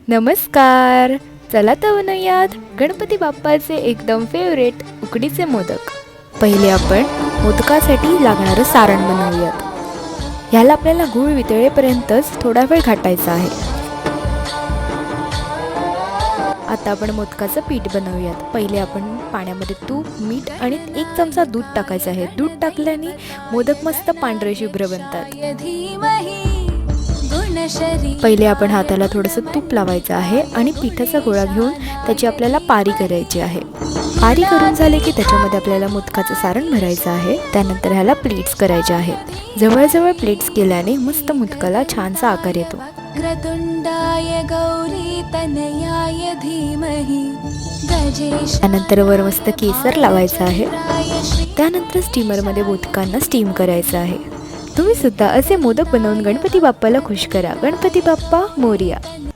नमस्कार. चला तर बनवूयात गणपती बाप्पाचे एकदम फेवरेट उकडीचे मोदक. पहिले आपण मोदकासाठी लागणारं सारण बनवूयात. ह्याला आपल्याला गूळ वितळेपर्यंतच थोडा वेळ घाटायचा आहे. आता आपण मोदकाचं पीठ बनवूयात. पहिले आपण पाण्यामध्ये तूप, मीठ आणि 1 चमचा दूध टाकायचं आहे. दूध टाकल्याने मोदक मस्त पांढरे शुभ्र बनतात. पहिले आपण हाताला थोडंसं तूप लावायचं आहे आणि पिठाचा गोळा घेऊन त्याची आपल्याला पारी करायची आहे. पारी करून झाले की त्याच्यामध्ये आपल्याला मोदकाचं सारण भरायचं आहे. त्यानंतर ह्याला प्लेट्स करायचे आहेत. जवळजवळ प्लेट्स केल्याने मस्त मोदकाला छानसा आकार येतो. त्यानंतर वर मस्त केसर लावायचं आहे. त्यानंतर स्टीमरमध्ये मोदकांना स्टीम करायचं आहे. तुम्ही सुद्धा असे मोदक बनवून गणपती बाप्पाला खुश करा. गणपती बाप्पा मोरया.